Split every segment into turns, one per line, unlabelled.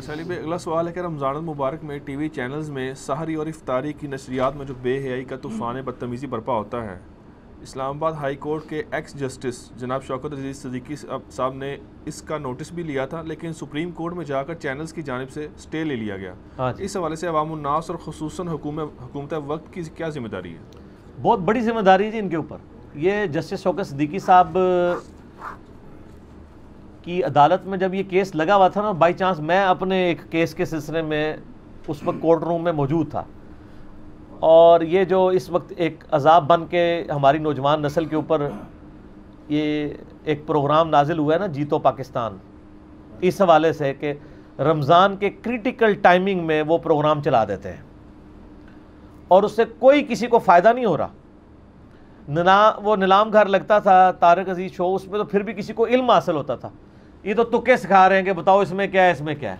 سیلی بھائی اگلا سوال ہے کہ رمضان المبارک میں ٹی وی چینلز میں سحری اور افطاری کی نشریات میں جو بے حیائی کا طوفان بدتمیزی برپا ہوتا ہے، اسلام آباد ہائی کورٹ کے ایکس جسٹس جناب شوکت عزیز صدیقی صاحب نے اس کا نوٹس بھی لیا تھا، لیکن سپریم کورٹ میں جا کر چینلز کی جانب سے سٹے لے لیا گیا۔ اس حوالے سے عوام الناس اور خصوصاً حکومت وقت کی کیا ذمہ داری ہے؟
بہت بڑی ذمہ داری ہے جی ان کے اوپر۔ یہ جسٹس شوکت صدیقی صاحب کی عدالت میں جب یہ کیس لگا ہوا تھا نا، بائی چانس میں اپنے ایک کیس کے سلسلے میں اس وقت کورٹ روم میں موجود تھا، اور یہ جو اس وقت ایک عذاب بن کے ہماری نوجوان نسل کے اوپر یہ ایک پروگرام نازل ہوا ہے نا، جیتو پاکستان، اس حوالے سے کہ رمضان کے کریٹیکل ٹائمنگ میں وہ پروگرام چلا دیتے ہیں اور اس سے کوئی کسی کو فائدہ نہیں ہو رہا۔ وہ نیلام گھر لگتا تھا طارق عزیز شو، اس میں تو پھر بھی کسی کو علم حاصل ہوتا تھا۔ یہ تو تکے سکھا رہے ہیں کہ بتاؤ اس میں کیا ہے، اس میں کیا ہے۔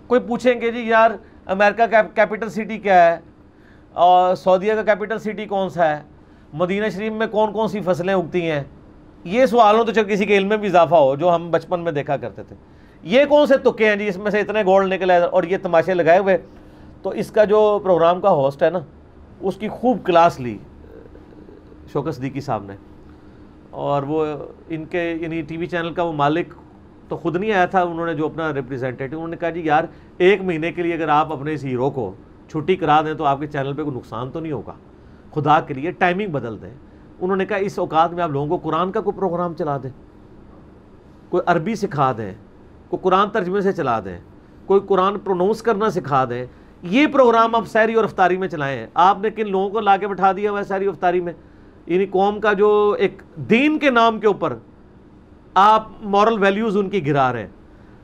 کوئی پوچھیں گے جی یار امریکہ کا کیپٹل سٹی کیا ہے، اور سعودیہ کا کیپٹل سٹی کون سا ہے، مدینہ شریف میں کون کون سی فصلیں اگتی ہیں، یہ سوالوں تو کسی کے علم میں بھی اضافہ ہو جو ہم بچپن میں دیکھا کرتے تھے۔ یہ کون سے تکے ہیں جی، اس میں سے اتنے گولڈ نکلے اور یہ تماشے لگائے ہوئے۔ تو اس کا جو پروگرام کا ہوسٹ ہے نا، اس کی خوب کلاس لی شوکت صدیقی صاحب نے، اور وہ ان کے یعنی ٹی وی چینل کا وہ مالک تو خود نہیں آیا تھا، انہوں نے جو اپنا ریپریزنٹیٹیو، انہوں نے کہا جی یار ایک مہینے کے لیے اگر آپ اپنے اس ہیرو کو چھٹی کرا دیں تو آپ کے چینل پہ کوئی نقصان تو نہیں ہوگا، خدا کے لیے ٹائمنگ بدل دیں۔ انہوں نے کہا اس اوقات میں آپ لوگوں کو قرآن کا کوئی پروگرام چلا دیں، کوئی عربی سکھا دیں، کوئی قرآن ترجمے سے چلا دیں، کوئی قرآن پرونونس کرنا سکھا دیں۔ یہ پروگرام آپ سحری اور افطاری میں چلائیں ہیں۔ آپ نے کن لوگوں کو لا کے بٹھا دیا ہوا ہے سحری افطاری میں؟ یعنی قوم کا جو ایک دین کے نام کے اوپر آپ مورل ویلیوز ان کی گرا رہے ہیں۔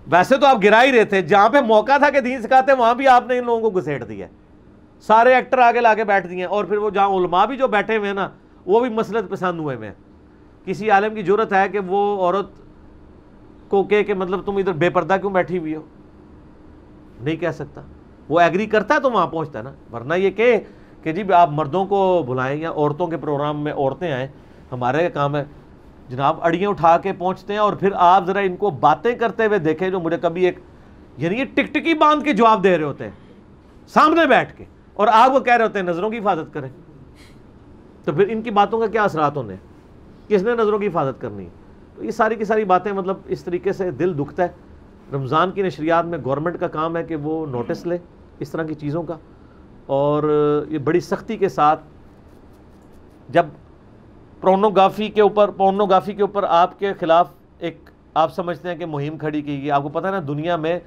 ویسے تو آپ گرا ہی رہے تھے، جہاں پہ موقع تھا کہ دین سکھاتے وہاں بھی آپ نے ان لوگوں کو گھسیٹ دیا، سارے ایکٹر آگے لا کے بیٹھ دیے، اور پھر وہ جہاں علماء بھی جو بیٹھے ہوئے ہیں نا، وہ بھی مسلط پسند ہوئے ہیں۔ کسی عالم کی جرت ہے کہ وہ عورت کو کہ مطلب تم ادھر بے پردہ کیوں بیٹھی ہوئی ہو؟ نہیں کہہ سکتا، وہ ایگری کرتا ہے تو وہاں پہنچتا ہے نا، ورنہ یہ کہ جی آپ مردوں کو بلائیں یا عورتوں کے پروگرام میں عورتیں آئیں، ہمارے کام ہے جناب اڑیاں اٹھا کے پہنچتے ہیں۔ اور پھر آپ ذرا ان کو باتیں کرتے ہوئے دیکھیں، جو مجھے کبھی ایک یعنی یہ ٹکٹکی باندھ کے جواب دے رہے ہوتے ہیں سامنے بیٹھ کے، اور آپ کو کہہ رہے ہوتے ہیں نظروں کی حفاظت کریں۔ تو پھر ان کی باتوں کا کیا اثرات ہونے، کس نے نظروں کی حفاظت کرنی ہے؟ تو یہ ساری کی ساری باتیں مطلب اس طریقے سے دل دکھتا ہے۔ رمضان کی نشریات میں گورنمنٹ کا کام ہے کہ وہ نوٹس لے اس طرح کی چیزوں کا، اور یہ بڑی سختی کے ساتھ جب پورنوگرافی کے اوپر آپ کے خلاف ایک آپ سمجھتے ہیں کہ مہم کھڑی کی گئی۔ آپ کو پتہ ہے نا دنیا میں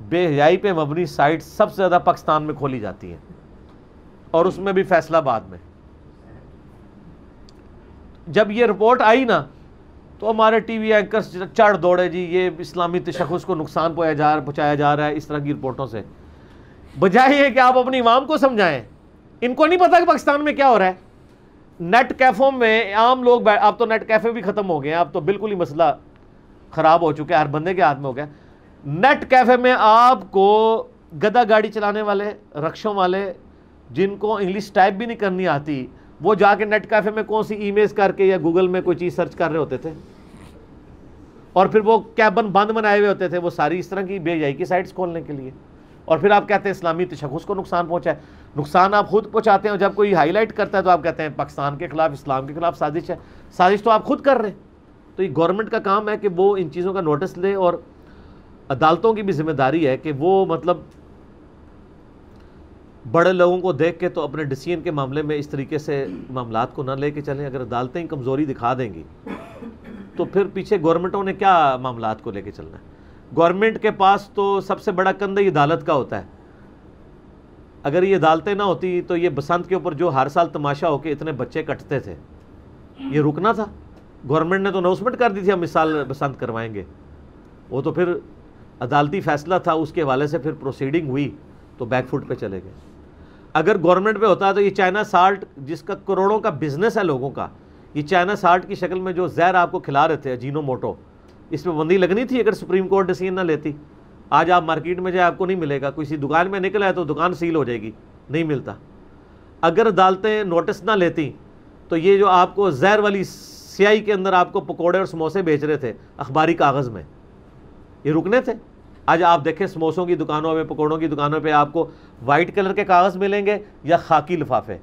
بے حیائی پہ مبنی سائٹ سب سے زیادہ پاکستان میں کھولی جاتی ہیں، اور اس میں بھی فیصلہ آباد میں۔ جب یہ رپورٹ آئی نا تو ہمارے ٹی وی اینکرز چڑھ دوڑے، جی یہ اسلامی تشخص کو نقصان پہنچایا جا رہا ہے اس طرح کی رپورٹوں سے۔ بجائے یہ کہ آپ اپنی عوام کو سمجھائیں، ان کو نہیں پتا کہ پاکستان میں کیا ہو رہا ہے۔ نیٹ کیفوں میں عام لوگ اب تو نیٹ کیفے بھی ختم ہو گئے ہیں، اب تو بالکل ہی مسئلہ خراب ہو چکا ہے، ہر بندے کے ہاتھ میں ہو گیا۔ نیٹ کیفے میں آپ کو گدا گاڑی چلانے والے، رکشوں والے، جن کو انگلش ٹائپ بھی نہیں کرنی آتی، وہ جا کے نیٹ کیفے میں کون سی ای میلز کر کے یا گوگل میں کوئی چیز سرچ کر رہے ہوتے تھے، اور پھر وہ کیبن بند بنائے ہوئے ہوتے تھے وہ ساری اس طرح کی بے حیائی کی سائٹس کھولنے کے لیے۔ اور پھر آپ کہتے ہیں اسلامی تشخص کو نقصان پہنچا ہے۔ نقصان آپ خود پہنچاتے ہیں، جب کوئی ہائی لائٹ کرتا ہے تو آپ کہتے ہیں پاکستان کے خلاف، اسلام کے خلاف سازش ہے۔ سازش تو آپ خود کر رہے ہیں۔ تو یہ گورنمنٹ کا کام ہے کہ وہ ان چیزوں کا نوٹس لے، اور عدالتوں کی بھی ذمہ داری ہے کہ وہ مطلب بڑے لوگوں کو دیکھ کے تو اپنے ڈیسیژن کے معاملے میں اس طریقے سے معاملات کو نہ لے کے چلیں۔ اگر عدالتیں کمزوری دکھا دیں گی تو پھر پیچھے گورنمنٹوں نے کیا معاملات کو لے کے چلنا ہے؟ گورنمنٹ کے پاس تو سب سے بڑا کندہ یہ عدالت کا ہوتا ہے۔ اگر یہ عدالتیں نہ ہوتی تو یہ بسنت کے اوپر جو ہر سال تماشا ہو کے اتنے بچے کٹتے تھے، یہ رکنا تھا۔ گورنمنٹ نے تو اناؤنسمنٹ کر دی تھی ہم اس سال بسنت کروائیں گے، وہ تو پھر عدالتی فیصلہ تھا، اس کے حوالے سے پھر پروسیڈنگ ہوئی تو بیک فٹ پہ چلے گئے۔ اگر گورنمنٹ پہ ہوتا ہے تو یہ چائنا سالٹ جس کا کروڑوں کا بزنس ہے لوگوں کا، یہ چائنا سالٹ کی شکل میں جو زہر آپ کو کھلا رہے تھے اجینو موٹو، اس پہ بندی لگنی تھی اگر سپریم کورٹ ڈیسیژن نہ لیتی۔ آج آپ مارکیٹ میں جائے آپ کو نہیں ملے گا، کسی دکان میں نکل آئے تو دکان سیل ہو جائے گی، نہیں ملتا۔ اگر عدالتیں نوٹس نہ لیتی تو یہ جو آپ کو زہر والی سیاہی کے اندر آپ کو پکوڑے اور سموسے بیچ رہے تھے اخباری کاغذ میں، یہ رکنے تھے۔ آج آپ دیکھیں سموسوں کی دکانوں پہ، پکوڑوں کی دکانوں پہ آپ کو وائٹ کلر کے کاغذ ملیں گے یا خاکی لفافے،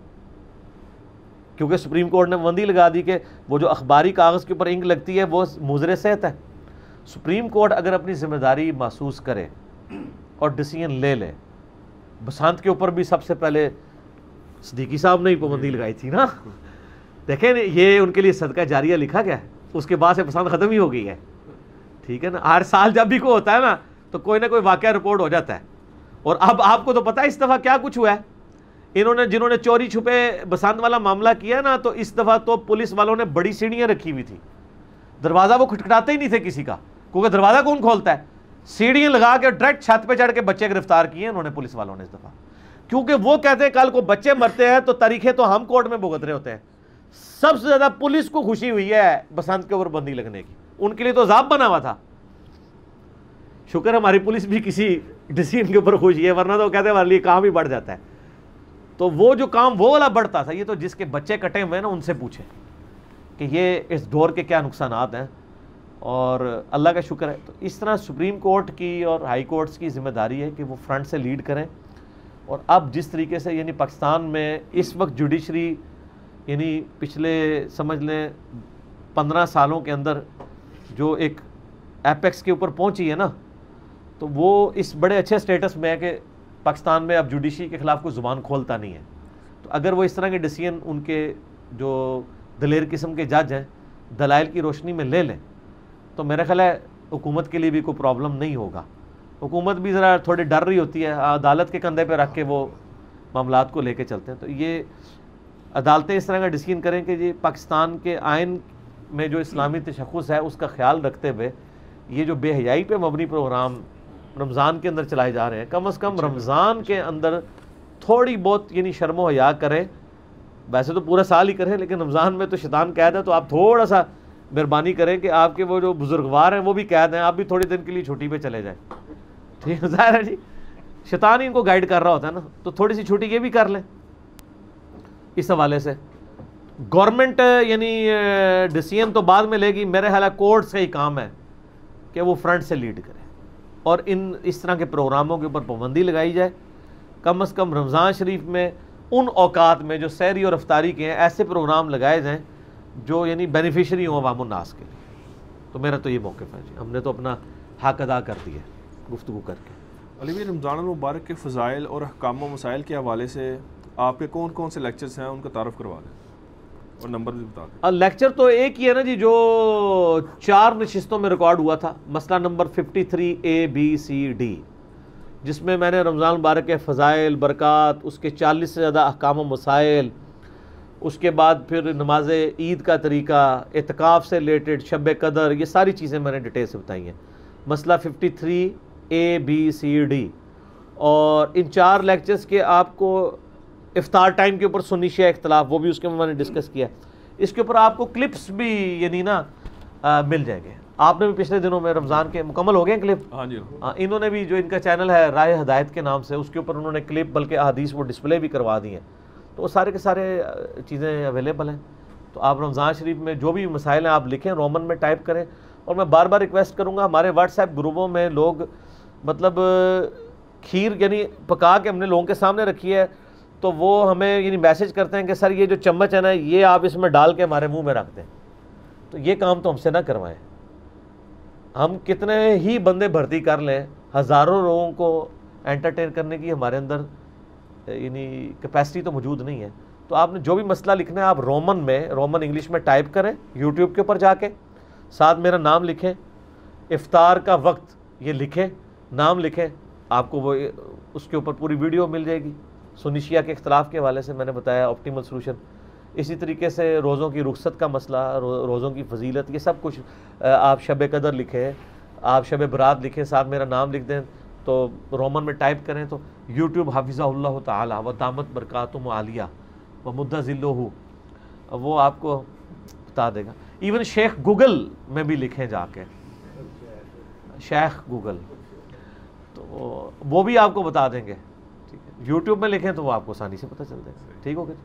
کیونکہ سپریم کورٹ نے پابندی لگا دی کہ وہ جو اخباری کاغذ کے اوپر انک لگتی ہے وہ مضر صحت ہے۔ سپریم کورٹ اگر اپنی ذمہ داری محسوس کرے اور ڈیسیژن لے لے، بسنت کے اوپر بھی سب سے پہلے صدیقی صاحب نے ہی پابندی لگائی تھی نا، دیکھیں یہ ان کے لیے صدقہ جاریہ لکھا گیا ہے، اس کے بعد سے بسنت ختم ہی ہو گئی ہے، ٹھیک ہے نا۔ ہر سال جب بھی کوئی ہوتا ہے نا تو کوئی نہ کوئی واقعہ رپورٹ ہو جاتا ہے، اور اب آپ کو تو پتہ ہے اس دفعہ کیا کچھ ہوا ہے، جنہوں نے چوری چھپے بسنت والا معاملہ کیا نا، تو اس دفعہ تو پولیس والوں نے بڑی سیڑھیاں رکھی ہوئی تھی، دروازہ وہ کھٹکھٹاتے ہی نہیں تھے کسی کا، کیونکہ دروازہ کون کھولتا ہے، سیڑھیاں لگا کے ڈائریکٹ چھت پہ چڑھ کے بچے گرفتار کیے انہوں نے پولیس والوں نے اس دفعہ، کیونکہ وہ کہتے ہیں کل کو بچے مرتے ہیں تو تاریخیں تو ہم کورٹ میں بھگت رہے ہوتے ہیں۔ سب سے زیادہ پولیس کو خوشی ہوئی ہے بسنت کے اوپر بندی لگنے کی، ان کے لیے تو عذاب بنا ہوا تھا۔ شکر ہماری پولیس بھی کسی ڈیسیژن کے اوپر خوشی ہے، ورنہ تو کہتے ہیں ہمارے لیے کام ہی بڑھ جاتا ہے۔ تو وہ جو کام وہ والا بڑھتا تھا، یہ تو جس کے بچے کٹے ہوئے ہیں نا ان سے پوچھیں کہ یہ اس دور کے کیا نقصانات ہیں، اور اللہ کا شکر ہے۔ تو اس طرح سپریم کورٹ کی اور ہائی کورٹس کی ذمہ داری ہے کہ وہ فرنٹ سے لیڈ کریں، اور اب جس طریقے سے یعنی پاکستان میں اس وقت جوڈیشری یعنی پچھلے سمجھ لیں 15 سالوں کے اندر جو ایک ایپیکس کے اوپر پہنچی ہے نا، تو وہ اس بڑے اچھے سٹیٹس میں ہے کہ پاکستان میں اب جوڈیشری کے خلاف کوئی زبان کھولتا نہیں ہے۔ تو اگر وہ اس طرح کے ڈیسیژن ان کے جو دلیر قسم کے جج ہیں دلائل کی روشنی میں لے لیں تو میرا خیال ہے حکومت کے لیے بھی کوئی پرابلم نہیں ہوگا۔ حکومت بھی ذرا تھوڑی ڈر رہی ہوتی ہے، عدالت کے کندھے پہ رکھ کے وہ معاملات کو لے کے چلتے ہیں۔ تو یہ عدالتیں اس طرح کا ڈیسیژن کریں کہ یہ پاکستان کے آئین میں جو اسلامی تشخص ہے اس کا خیال رکھتے ہوئے یہ جو بے حیائی پہ مبنی پروگرام رمضان کے اندر چلائے جا رہے ہیں، کم از کم رمضان کے اندر تھوڑی بہت یعنی شرم و حیا کریں، ویسے تو پورا سال ہی کریں لیکن رمضان میں تو شیطان قید ہے، تو آپ تھوڑا سا مہربانی کریں کہ آپ کے وہ جو بزرگوار ہیں وہ بھی قید ہیں، آپ بھی تھوڑی دن کے لیے چھٹی پہ چلے جائیں، ٹھیک ہے، ظاہر ہے جی شیطان ہی ان کو گائیڈ کر رہا ہوتا ہے نا، تو تھوڑی سی چھٹی یہ بھی کر لیں۔ اس حوالے سے گورنمنٹ یعنی ڈیسیژن تو بعد میں لے گی، میرے خیال ہے کورٹس کا ہی کام ہے کہ وہ فرنٹ سے لیڈ کرے اور اس طرح کے پروگراموں کے اوپر پابندی لگائی جائے۔ کم از کم رمضان شریف میں ان اوقات میں جو سحری اور افطاری کے ہیں ایسے پروگرام لگائے جائیں جو یعنی بینیفیشری ہوں عوام الناس کے لیے۔ تو میرا تو یہ موقف ہے جی، ہم نے تو اپنا حق ادا کر دیا گفتگو کر کے۔
علی بھائی، رمضان المبارک کے فضائل اور احکام و مسائل کے حوالے سے آپ کے کون کون سے لیکچرز ہیں ان کا تعارف کروا دیں اور نمبر بھی بتا دیں۔
لیکچر تو ایک ہی ہے نا جی، جو 4 نشستوں میں ریکارڈ ہوا تھا، مسئلہ نمبر 53A-B-C-D، جس میں میں نے رمضان مبارک کے فضائل، برکات، اس کے 40 سے زیادہ احکام و مسائل، اس کے بعد پھر نماز عید کا طریقہ، اعتکاف سے ریلیٹڈ، شب قدر، یہ ساری چیزیں میں نے ڈیٹیل سے بتائی ہیں۔ مسئلہ 53A-B-C-D، اور ان 4 لیکچرز کے آپ کو افطار ٹائم کے اوپر سنی شیعہ اختلاف، وہ بھی اس کے میں نے ڈسکس کیا۔ اس کے اوپر آپ کو کلپس بھی یعنی نا مل جائیں گے۔ آپ نے بھی پچھلے دنوں میں رمضان کے مکمل ہو گئے کلپ،
ہاں جی،
انہوں نے بھی جو ان کا چینل ہے رائے ہدایت کے نام سے، اس کے اوپر انہوں نے کلپ بلکہ احادیث وہ ڈسپلے بھی کروا دی ہیں، تو وہ سارے کے سارے چیزیں اویلیبل ہیں۔ تو آپ رمضان شریف میں جو بھی مسائل ہیں آپ لکھیں، رومن میں ٹائپ کریں، اور میں بار بار ریکویسٹ کروں گا، ہمارے واٹس ایپ گروپوں میں لوگ مطلب کھیر یعنی پکا کے ہم نے لوگوں کے سامنے رکھی ہے، تو وہ ہمیں یعنی میسج کرتے ہیں کہ سر یہ جو چمچ ہے نا یہ آپ اس میں ڈال کے ہمارے منہ میں رکھ دیں، تو یہ کام تو ہم سے نہ کروائیں۔ ہم کتنے ہی بندے بھرتی کر لیں، ہزاروں لوگوں کو انٹرٹین کرنے کی ہمارے اندر یعنی کیپیسٹی تو موجود نہیں ہے۔ تو آپ نے جو بھی مسئلہ لکھنا ہے آپ رومن انگلش میں ٹائپ کریں، یوٹیوب کے اوپر جا کے ساتھ میرا نام لکھیں، افطار کا وقت یہ لکھیں، نام لکھیں، آپ کو وہ اس کے اوپر پوری ویڈیو مل جائے گی۔ سنی شیعہ کے اختلاف کے حوالے سے میں نے بتایا آپٹیمل سولوشن، اسی طریقے سے روزوں کی رخصت کا مسئلہ، روزوں کی فضیلت، یہ سب کچھ آپ شب قدر لکھیں، آپ شب برات لکھیں، ساتھ میرا نام لکھ دیں، تو رومن میں ٹائپ کریں تو یوٹیوب حافظہ اللہ تعالی و دامت برکاتہم عالیہ و مد ذلہ، وہ آپ کو بتا دے گا۔ ایون شیخ گوگل میں بھی لکھیں جا کے، شیخ گوگل، تو وہ بھی آپ کو بتا دیں گے، ٹھیک ہے، یوٹیوب میں لکھیں تو وہ آپ کو آسانی سے پتہ چل جائے گا، ٹھیک ہو گیا۔